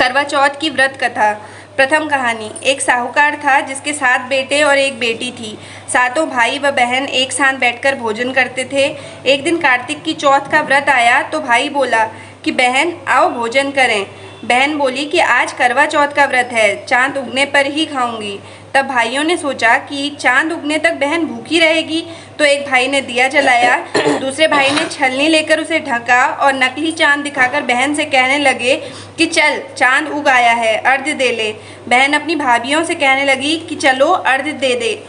करवा चौथ की व्रत कथा। प्रथम कहानी। एक साहूकार था जिसके 7 बेटे और एक बेटी थी। सातों भाई व बहन एक साथ बैठकर भोजन करते थे। एक दिन कार्तिक की चौथ का व्रत आया तो भाई बोला कि बहन आओ भोजन करें। बहन बोली कि आज करवा चौथ का व्रत है, चांद उगने पर ही खाऊंगी। तब भाइयों ने सोचा कि चांद उगने तक बहन भूखी रहेगी, तो एक भाई ने दिया जलाया, दूसरे भाई ने छलनी लेकर उसे ढका और नकली चांद दिखाकर बहन से कहने लगे कि चल चांद उग आया है, अर्घ्य दे ले। बहन अपनी भाभियों से कहने लगी कि चलो अर्घ्य दे दे।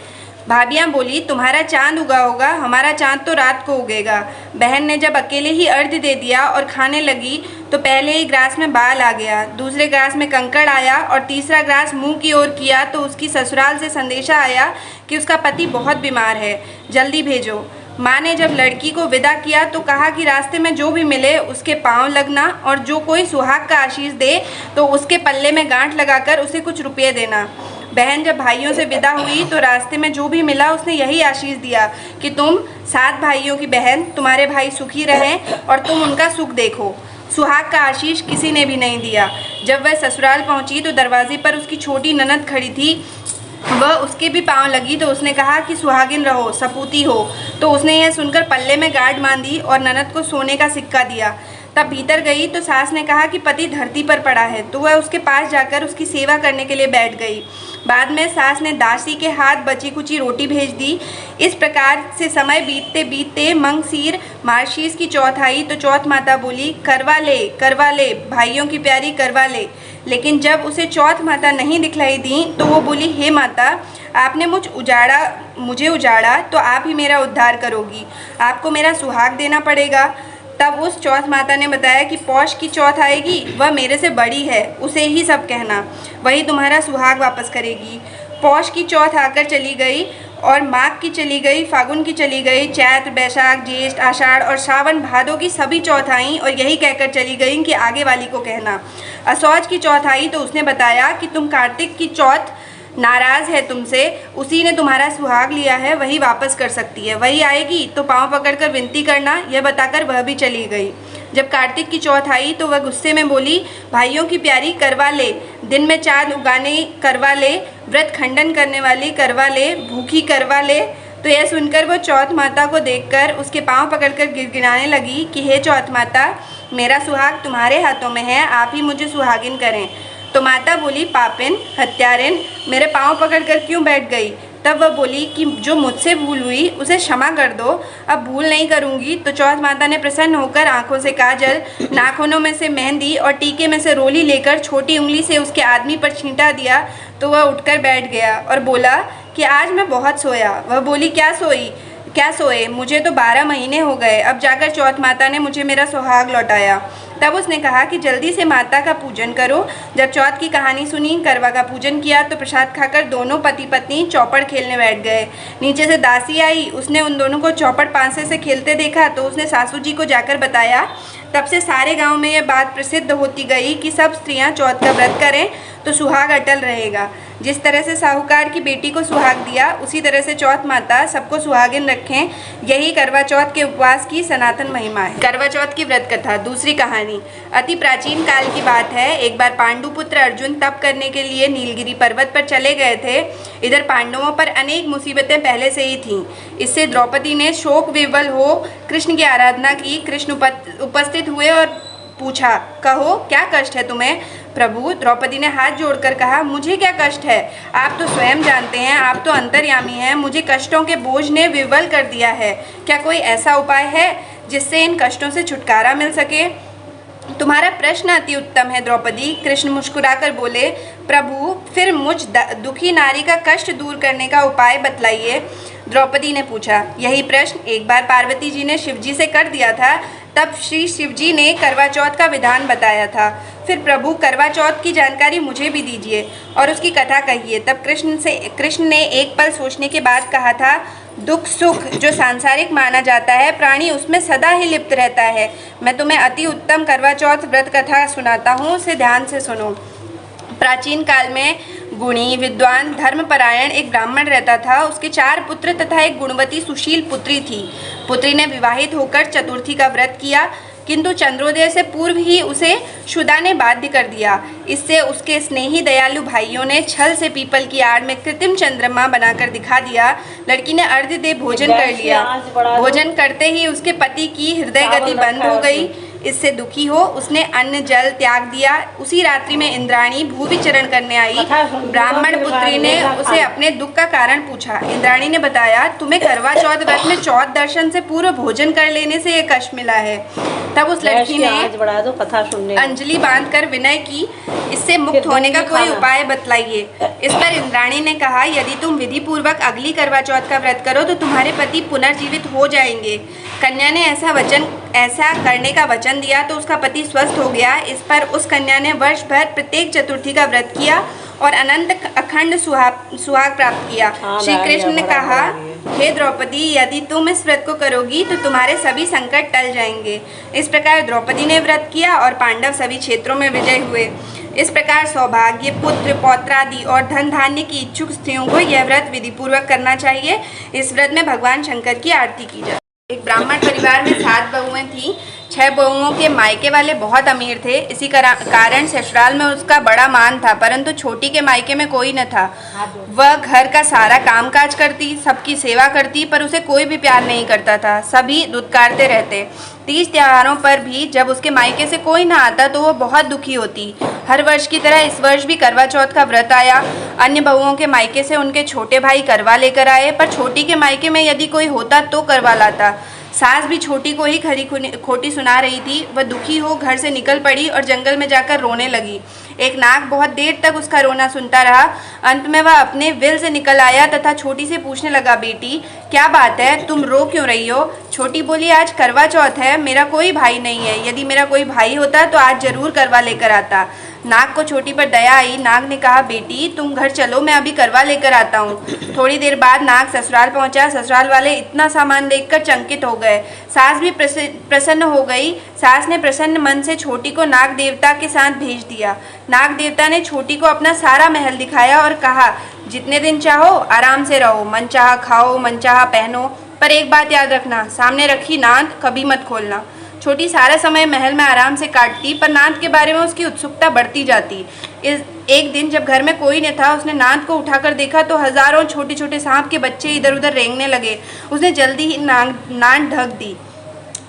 भाभियाँ बोली तुम्हारा चांद उगा होगा, हमारा चांद तो रात को उगेगा। बहन ने जब अकेले ही अर्घ्य दे दिया और खाने लगी तो पहले ही ग्रास में बाल आ गया, दूसरे ग्रास में कंकड़ आया और तीसरा ग्रास मुंह की ओर किया तो उसकी ससुराल से संदेशा आया कि उसका पति बहुत बीमार है, जल्दी भेजो। माँ ने जब लड़की को विदा किया तो कहा कि रास्ते में जो भी मिले उसके पाँव लगना और जो कोई सुहाग का आशीष दे तो उसके पल्ले में गांठ लगाकर उसे कुछ रुपये देना। बहन जब भाइयों से विदा हुई तो रास्ते में जो भी मिला उसने यही आशीष दिया कि तुम 7 भाइयों की बहन, तुम्हारे भाई सुखी रहें और तुम उनका सुख देखो। सुहाग का आशीष किसी ने भी नहीं दिया। जब वह ससुराल पहुंची तो दरवाजे पर उसकी छोटी ननद खड़ी थी। वह उसके भी पाँव लगी तो उसने कहा कि सुहागिन रहो, सपूती हो। तो उसने यह सुनकर पल्ले में गांठ बांधी और ननद को सोने का सिक्का दिया। तब भीतर गई तो सास ने कहा कि पति धरती पर पड़ा है, तो वह उसके पास जाकर उसकी सेवा करने के लिए बैठ गई। बाद में सास ने दासी के हाथ बची कुची रोटी भेज दी। इस प्रकार से समय बीतते बीतते मंगसीर मार्शीस की चौथ आई तो चौथ माता बोली करवा ले भाइयों की प्यारी करवा ले। लेकिन जब उसे चौथ माता नहीं दिखलाई दी तो वो बोली हे माता, आपने मुझे उजाड़ा तो आप ही मेरा उद्धार करोगी, आपको मेरा सुहाग देना पड़ेगा। तब उस चौथ माता ने बताया कि पौष की चौथ आएगी, वह मेरे से बड़ी है, उसे ही सब कहना, वही तुम्हारा सुहाग वापस करेगी। पौष की चौथ आकर चली गई और माघ की चली गई, फागुन की चली गई, चैत्र बैसाख ज्येष्ठ आषाढ़ और श्रावण भादों की सभी चौथ आईं और यही कहकर चली गई कि आगे वाली को कहना। असौज की चौथ आई तो उसने बताया कि तुम कार्तिक की चौथ नाराज़ है तुमसे, उसी ने तुम्हारा सुहाग लिया है, वही वापस कर सकती है, वही आएगी तो पाँव पकड़कर विनती करना। यह बताकर वह भी चली गई। जब कार्तिक की चौथ आई तो वह गुस्से में बोली भाइयों की प्यारी करवा ले, दिन में चांद उगाने करवा ले, व्रत खंडन करने वाली करवा ले, भूखी करवा ले। तो यह सुनकर वो चौथ माता को देखकर उसके पाँव पकड़कर गिड़गिड़ाने लगी कि हे चौथ माता, मेरा सुहाग तुम्हारे हाथों में है, आप ही मुझे सुहागिन करें। तो माता बोली पापिन हत्यारिन, मेरे पाँव पकड़कर क्यों बैठ गई। तब वह बोली कि जो मुझसे भूल हुई उसे क्षमा कर दो, अब भूल नहीं करूँगी। तो चौथ माता ने प्रसन्न होकर आंखों से काजल, नाखूनों में से मेहंदी और टीके में से रोली लेकर छोटी उंगली से उसके आदमी पर छींटा दिया तो वह उठकर बैठ गया और बोला कि आज मैं बहुत सोया। वह बोली क्या सोए, मुझे तो 12 महीने हो गए, अब जाकर चौथ माता ने मुझे मेरा सुहाग लौटाया। तब उसने कहा कि जल्दी से माता का पूजन करो। जब चौथ की कहानी सुनी, करवा का पूजन किया तो प्रसाद खाकर दोनों पति पत्नी चौपड़ खेलने बैठ गए। नीचे से दासी आई, उसने उन दोनों को चौपड़ पांसे से खेलते देखा तो उसने सासू जी को जाकर बताया। तब से सारे गांव में यह बात प्रसिद्ध होती गई कि सब स्त्रियां चौथ का व्रत करें तो सुहाग अटल रहेगा। जिस तरह से साहूकार की बेटी को सुहाग दिया, उसी तरह से चौथ माता सबको सुहागिन रखें। यही करवा चौथ के उपवास की सनातन महिमा है। करवा चौथ की व्रत कथा। दूसरी कहानी। अति प्राचीन काल की बात है। एक बार पांडुपुत्र अर्जुन तप करने के लिए नीलगिरी पर्वत पर चले गए थे। इधर पांडवों पर अनेक मुसीबतें पहले से ही थीं। इससे द्रौपदी ने शोक विवल हो कृष्ण की आराधना की। कृष्ण उपस्थित हुए और पूछा, कहो क्या कष्ट है तुम्हें। प्रभु, द्रौपदी ने हाथ जोड़कर कहा, मुझे क्या कष्ट है, आप तो स्वयं जानते हैं, आप तो अंतर्यामी हैं, मुझे कष्टों के बोझ ने विवल कर दिया है। क्या कोई ऐसा उपाय है जिससे इन कष्टों से छुटकारा मिल सके। तुम्हारा प्रश्न अति उत्तम है द्रौपदी। कृष्ण मुस्कुराकर बोले, प्रभु फिर मुझ दुखी नारी का कष्ट दूर करने का उपाय बतलाइए। द्रौपदी ने पूछा। यही प्रश्न एक बार पार्वती जी ने शिवजी से कर दिया था। तब श्री शिवजी ने करवा चौथ का विधान बताया था। फिर प्रभु करवा चौथ की जानकारी मुझे भी दीजिए और उसकी कथा कहिए। तब कृष्ण ने एक पल सोचने के बाद कहा था, दुख सुख जो सांसारिक माना जाता है, प्राणी उसमें सदा ही लिप्त रहता है। मैं तुम्हें अति उत्तम करवा चौथ व्रत कथा सुनाता हूँ, उसे ध्यान से सुनो। प्राचीन काल में गुणी विद्वान धर्मपरायण एक ब्राह्मण रहता था। उसके 4 पुत्र तथा एक गुणवती सुशील पुत्री थी। पुत्री ने विवाहित होकर चतुर्थी का व्रत किया। किंतु चंद्रोदय से पूर्व ही उसे शुदा ने बाध्य कर दिया। इससे उसके स्नेही दयालु भाइयों ने छल से पीपल की आड़ में कृत्रिम चंद्रमा बनाकर दिखा दिया। लड़की ने अर्घ्य दे भोजन कर लिया। भोजन करते ही उसके पति की हृदय गति बंद हो गई। इससे दुखी हो उसने अन्न जल त्याग दिया। उसी रात्रि में इंद्राणी भूविचरण करने आई। ब्राह्मण पुत्री ने उसे अपने दुख का कारण पूछा। इंद्राणी ने बताया, तुम्हें करवा चौथ व्रत में चौथ दर्शन से पूर्व भोजन कर लेने से ये कष्ट मिला है। तब उस लड़की ने अंजलि बांधकर विनय की, इससे मुक्त होने का कोई उपाय बतलाइए। इस पर इंद्राणी ने कहा, यदि तुम विधि पूर्वक अगली करवा चौथ का व्रत करो तो तुम्हारे पति पुनर्जीवित हो जाएंगे। कन्या ने ऐसा करने का वचन दिया तो उसका पति स्वस्थ हो गया। इस पर उस कन्या ने वर्ष भर प्रत्येक चतुर्थी का व्रत किया और अनंत अखंड सुहाग प्राप्त किया। श्री कृष्ण ने कहा, हे द्रौपदी, यदि तुम इस व्रत को करोगी तो तुम्हारे सभी संकट टल जाएंगे। इस प्रकार द्रौपदी ने व्रत किया और पांडव सभी क्षेत्रों में विजय हुए। इस प्रकार सौभाग्य, पुत्र, पौत्रादि और धन धान्य की इच्छुक स्त्रियों को यह व्रत विधि पूर्वक करना चाहिए। इस व्रत में भगवान शंकर की आरती की जाए। एक ब्राह्मण परिवार में 7 बहुएं थीं। 6 बहुओं के मायके वाले बहुत अमीर थे। इसी कारण ससुराल में उसका बड़ा मान था, परंतु छोटी के मायके में कोई न था। वह घर का सारा कामकाज करती, सबकी सेवा करती, पर उसे कोई भी प्यार नहीं करता था। सभी दुत्कारते रहते। तीज त्योहारों पर भी जब उसके मायके से कोई ना आता तो वह बहुत दुखी होती। हर वर्ष की तरह इस वर्ष भी करवा चौथ का व्रत आया। अन्य बहुओं के मायके से उनके छोटे भाई करवा लेकर आए, पर छोटी के मायके में यदि कोई होता तो करवा लाता। सास भी छोटी को ही खरी खोटी सुना रही थी। वह दुखी हो घर से निकल पड़ी और जंगल में जाकर रोने लगी। एक नाग बहुत देर तक उसका रोना सुनता रहा। अंत में वह अपने विल से निकल आया तथा छोटी से पूछने लगा, बेटी क्या बात है, तुम रो क्यों रही हो? छोटी बोली, आज करवा चौथ है, मेरा कोई भाई नहीं है। यदि मेरा कोई भाई होता तो आज जरूर करवा लेकर आता। नाग को छोटी पर दया आई। नाग ने कहा, बेटी तुम घर चलो, मैं अभी करवा लेकर आता हूँ। थोड़ी देर बाद नाग ससुराल पहुँचा। ससुराल वाले इतना सामान देखकर चंकित हो गए। सास भी प्रसन्न हो गई। सास ने प्रसन्न मन से छोटी को नाग देवता के साथ भेज दिया। नाग देवता ने छोटी को अपना सारा महल दिखाया और कहा, जितने दिन चाहो आराम से रहो, मन चाहा खाओ, मन चाहा पहनो, पर एक बात याद रखना, सामने रखी नांद कभी मत खोलना। छोटी सारा समय महल में आराम से काटती, पर नांद के बारे में उसकी उत्सुकता बढ़ती जाती। एक दिन जब घर में कोई न था, उसने नांद को उठाकर देखा तो हजारों छोटे छोटे सांप के बच्चे इधर उधर रेंगने लगे। उसने जल्दी ही नांद ढक दी।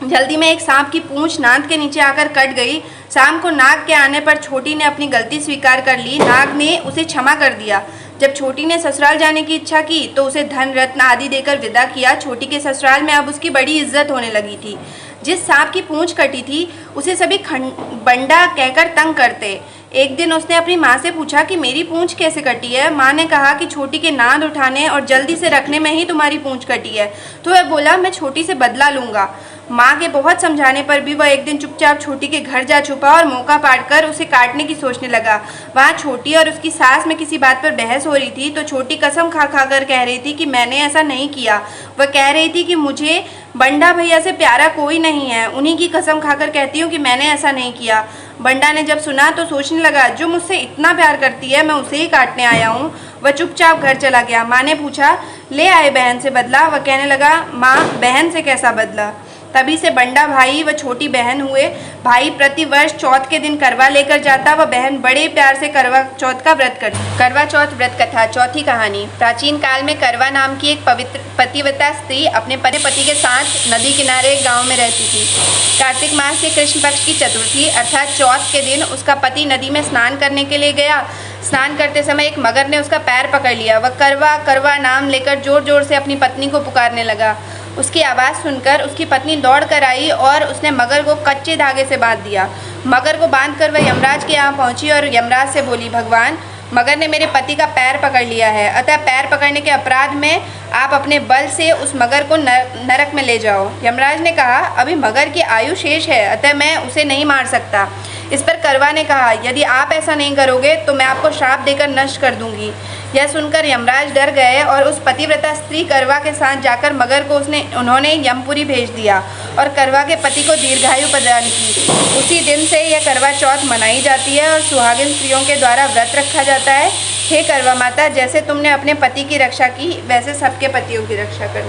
जल्दी में एक सांप की पूंछ नांद के नीचे आकर कट गई। शाम को नाग के आने पर छोटी ने अपनी गलती स्वीकार कर ली। नाग ने उसे क्षमा कर दिया। जब छोटी ने ससुराल जाने की इच्छा की तो उसे धन रत्न आदि देकर विदा किया। छोटी के ससुराल में अब उसकी बड़ी इज्जत होने लगी थी। जिस सांप की पूंछ कटी थी उसे सभी बंडा कहकर तंग करते। एक दिन उसने अपनी माँ से पूछा कि मेरी पूंछ कैसे कटी है। माँ ने कहा कि छोटी के नाद उठाने और जल्दी से रखने में ही तुम्हारी पूंछ कटी है। तो वह बोला, मैं छोटी से बदला लूँगा। माँ के बहुत समझाने पर भी वह एक दिन चुपचाप छोटी के घर जा छुपा और मौका पाकर उसे काटने की सोचने लगा। वहाँ छोटी और उसकी सास में किसी बात पर बहस हो रही थी तो छोटी कसम खा खा कर कह रही थी कि मैंने ऐसा नहीं किया। वह कह रही थी कि मुझे बंडा भैया से प्यारा कोई नहीं है, उन्हीं की कसम खाकर कहती हूँ कि मैंने ऐसा नहीं किया। बंडा ने जब सुना तो सोचने लगा, जो मुझसे इतना प्यार करती है मैं उसे ही काटने आया हूँ। वह चुपचाप घर चला गया। माँ ने पूछा, ले आए बहन से बदला? वह कहने लगा, माँ बहन से कैसा बदला? तभी से बंडा भाई व छोटी बहन हुए। भाई प्रति वर्ष चौथ के दिन करवा लेकर जाता, वह बहन बड़े प्यार से करवा चौथ का व्रत करती। करवा चौथ व्रत कथा। चौथी कहानी। प्राचीन काल में करवा नाम की एक पवित्र पतिव्रता स्त्री अपने पति के साथ नदी किनारे एक गाँव में रहती थी। कार्तिक मास के कृष्ण पक्ष की चतुर्थी अर्थात चौथ के दिन उसका पति नदी में स्नान करने के लिए गया। स्नान करते समय एक मगर ने उसका पैर पकड़ लिया। वह करवा करवा नाम लेकर जोर जोर से अपनी पत्नी को पुकारने लगा। उसकी आवाज़ सुनकर उसकी पत्नी दौड़ कर आई और उसने मगर को कच्चे धागे से बांध दिया। मगर को बांधकर वह यमराज के यहाँ पहुँची और यमराज से बोली, भगवान, मगर ने मेरे पति का पैर पकड़ लिया है, अतः पैर पकड़ने के अपराध में आप अपने बल से उस मगर को नरक में ले जाओ। यमराज ने कहा, अभी मगर की आयु शेष है, अतः मैं उसे नहीं मार सकता। इस पर करवा ने कहा, यदि आप ऐसा नहीं करोगे तो मैं आपको श्राप देकर नष्ट कर दूंगी। यह सुनकर यमराज डर गए और उस पतिव्रता स्त्री करवा के साथ जाकर मगर को उन्होंने यमपुरी भेज दिया और करवा के पति को दीर्घायु प्रदान की। उसी दिन से यह करवा चौथ मनाई जाती है और सुहागिन स्त्रियों के द्वारा व्रत रखा जाता है। हे करवा माता, जैसे तुमने अपने पति की रक्षा की वैसे सबके पतियों की रक्षा करना।